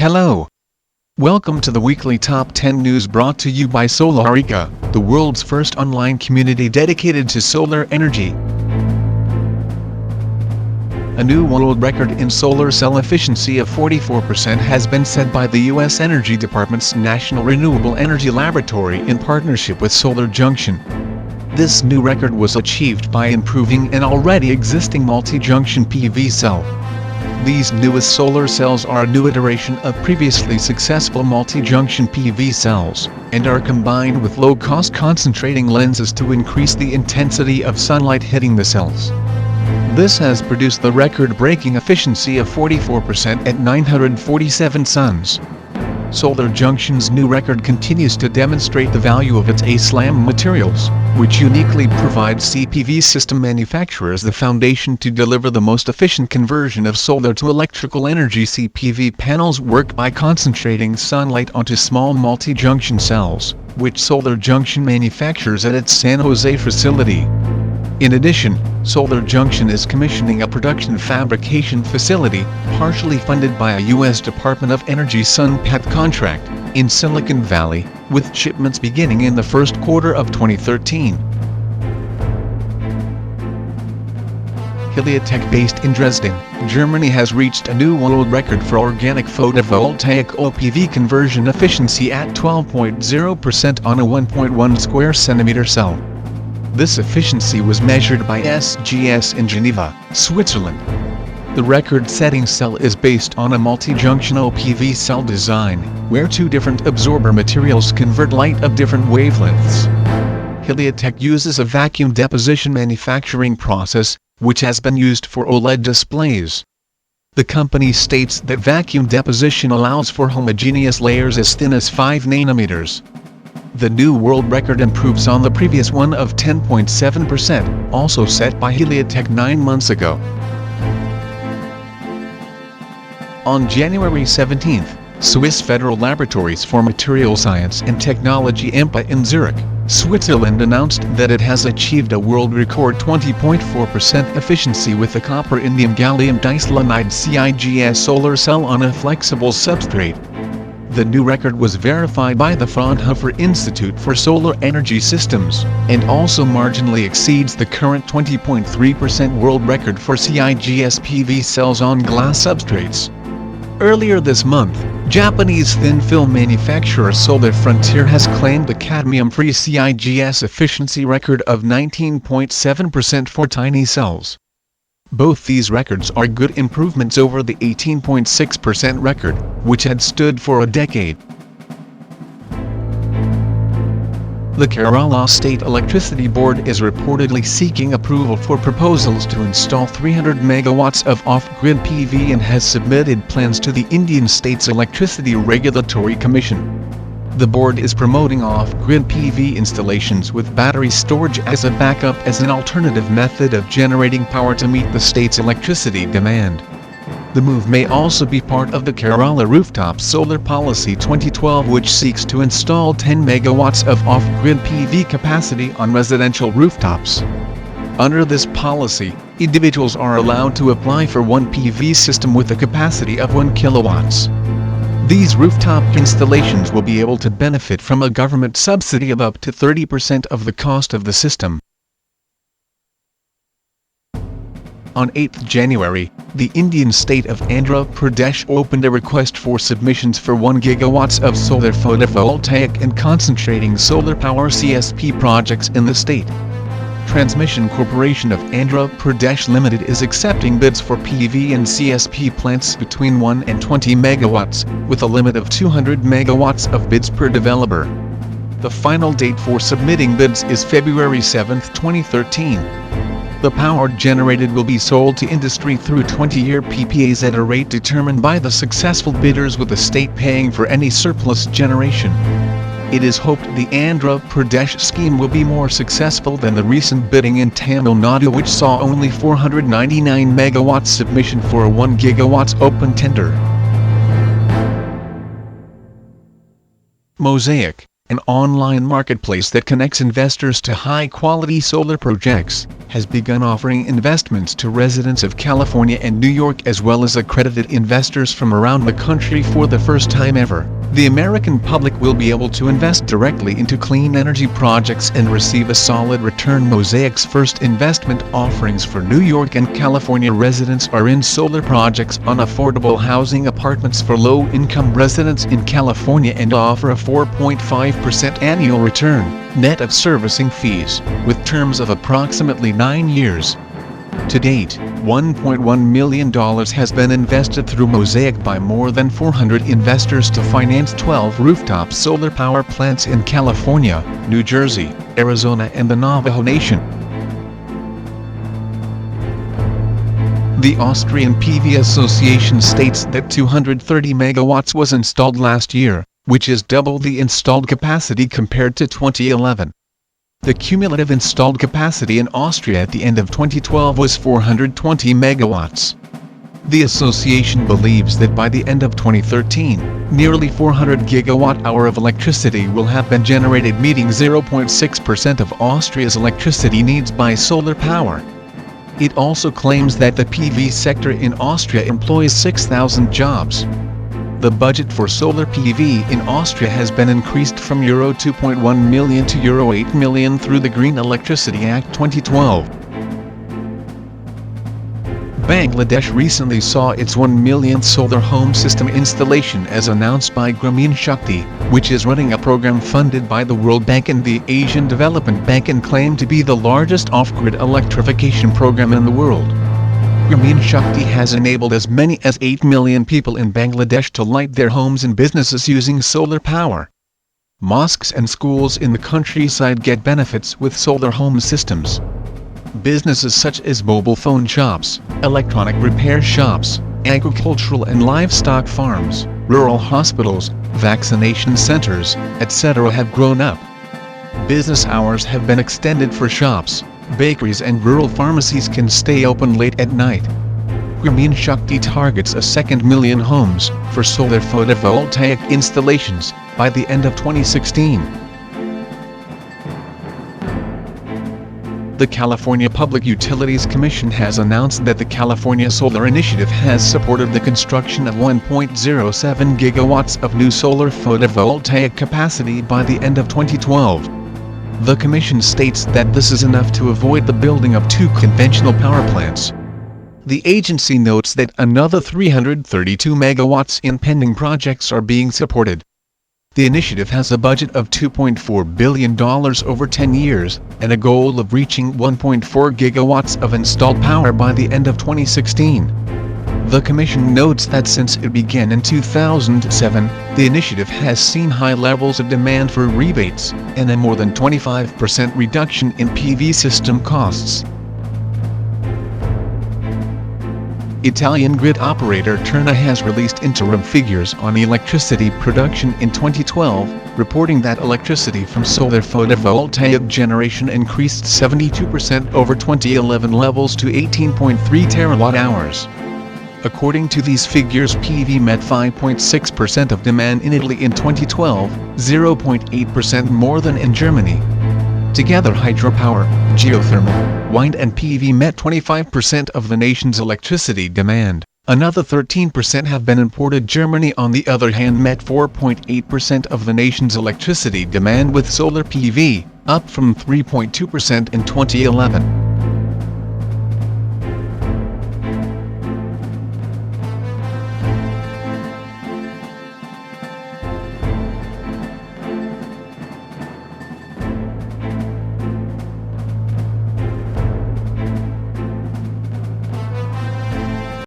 Hello. Welcome to the weekly Top 10 news brought to you by Solarica, the world's first online community dedicated to solar energy. A new world record in solar cell efficiency of 44% has been set by the U.S. Energy Department's National Renewable Energy Laboratory in partnership with Solar Junction. This new record was achieved by improving an already existing multi-junction PV cell. These newest solar cells are a new iteration of previously successful multi-junction PV cells, and are combined with low-cost concentrating lenses to increase the intensity of sunlight hitting the cells. This has produced the record-breaking efficiency of 44% at 947 suns. Solar Junction's new record continues to demonstrate the value of its A-SLAM materials, which uniquely provide CPV system manufacturers the foundation to deliver the most efficient conversion of solar to electrical energy. CPV panels work by concentrating sunlight onto small multi-junction cells, which Solar Junction manufactures at its San Jose facility. In addition, Solar Junction is commissioning a production fabrication facility, partially funded by a U.S. Department of Energy SunPath contract, in Silicon Valley, with shipments beginning in the first quarter of 2013. Heliotech, based in Dresden, Germany, has reached a new world record for organic photovoltaic OPV conversion efficiency at 12.0% on a 1.1 square centimeter cell. This efficiency was measured by CIGS in Geneva, Switzerland. The record-setting cell is based on a multi-junction OPV cell design, where two different absorber materials convert light of different wavelengths. Heliotech uses a vacuum deposition manufacturing process, which has been used for OLED displays. The company states that vacuum deposition allows for homogeneous layers as thin as 5 nanometers. The new world record improves on the previous one of 10.7%, also set by Heliotech 9 months ago. On January 17, Swiss Federal Laboratories for Material Science and Technology (EMPA) in Zurich, Switzerland, announced that it has achieved a world record 20.4% efficiency with the copper-indium gallium diselenide CIGS solar cell on a flexible substrate. The new record was verified by the Fraunhofer Institute for Solar Energy Systems, and also marginally exceeds the current 20.3% world record for CIGS PV cells on glass substrates. Earlier this month, Japanese thin-film manufacturer Solar Frontier has claimed the cadmium-free CIGS efficiency record of 19.7% for tiny cells. Both these records are good improvements over the 18.6% record, which had stood for a decade. The Kerala State Electricity Board is reportedly seeking approval for proposals to install 300 megawatts of off-grid PV and has submitted plans to the Indian State's Electricity Regulatory Commission. The board is promoting off-grid PV installations with battery storage as a backup as an alternative method of generating power to meet the state's electricity demand. The move may also be part of the Kerala Rooftop Solar Policy 2012, which seeks to install 10 megawatts of off-grid PV capacity on residential rooftops. Under this policy, individuals are allowed to apply for one PV system with a capacity of 1 kilowatts. These rooftop installations will be able to benefit from a government subsidy of up to 30% of the cost of the system. On 8 January, the Indian state of Andhra Pradesh opened a request for submissions for 1 gigawatts of solar photovoltaic and concentrating solar power CSP projects in the state. Transmission Corporation of Andhra Pradesh Limited is accepting bids for PV and CSP plants between 1 and 20 megawatts, with a limit of 200 megawatts of bids per developer. The final date for submitting bids is February 7, 2013. The power generated will be sold to industry through 20-year PPAs at a rate determined by the successful bidders, with the state paying for any surplus generation. It is hoped the Andhra Pradesh scheme will be more successful than the recent bidding in Tamil Nadu, which saw only 499 megawatts submission for a 1 gigawatts open tender. Mosaic, an online marketplace that connects investors to high-quality solar projects, has begun offering investments to residents of California and New York as well as accredited investors from around the country for the first time ever. The American public will be able to invest directly into clean energy projects and receive a solid return. Mosaic's first investment offerings for New York and California residents are in solar projects on affordable housing apartments for low-income residents in California and offer a 4.5% annual return, net of servicing fees, with terms of approximately 9 years. To date, $1.1 million has been invested through Mosaic by more than 400 investors to finance 12 rooftop solar power plants in California, New Jersey, Arizona and the Navajo Nation. The Austrian PV Association states that 230 megawatts was installed last year, which is double the installed capacity compared to 2011. The cumulative installed capacity in Austria at the end of 2012 was 420 megawatts. The association believes that by the end of 2013, nearly 400 gigawatt-hour of electricity will have been generated, meeting 0.6% of Austria's electricity needs by solar power. It also claims that the PV sector in Austria employs 6,000 jobs. The budget for solar PV in Austria has been increased from Euro 2.1 million to Euro 8 million through the Green Electricity Act 2012. Bangladesh recently saw its 1 millionth solar home system installation as announced by Grameen Shakti, which is running a program funded by the World Bank and the Asian Development Bank and claimed to be the largest off-grid electrification program in the world. Grameen Shakti has enabled as many as 8 million people in Bangladesh to light their homes and businesses using solar power. Mosques and schools in the countryside get benefits with solar home systems. Businesses such as mobile phone shops, electronic repair shops, agricultural and livestock farms, rural hospitals, vaccination centers, etc. have grown up. Business hours have been extended for shops. Bakeries and rural pharmacies can stay open late at night. Grameen Shakti targets a second million homes for solar photovoltaic installations by the end of 2016. The California Public Utilities Commission has announced that the California Solar Initiative has supported the construction of 1.07 gigawatts of new solar photovoltaic capacity by the end of 2012. The Commission states that this is enough to avoid the building of 2 conventional power plants. The agency notes that another 332 megawatts in pending projects are being supported. The initiative has a budget of $2.4 billion over 10 years, and a goal of reaching 1.4 gigawatts of installed power by the end of 2016. The Commission notes that since it began in 2007, the initiative has seen high levels of demand for rebates, and a more than 25% reduction in PV system costs. Italian grid operator Terna has released interim figures on electricity production in 2012, reporting that electricity from solar photovoltaic generation increased 72% over 2011 levels to 18.3 terawatt-hours. According to these figures, PV met 5.6% of demand in Italy in 2012, 0.8% more than in Germany. Together hydropower, geothermal, wind and PV met 25% of the nation's electricity demand. Another 13% have been imported. Germany on the other hand met 4.8% of the nation's electricity demand with solar PV, up from 3.2% in 2011.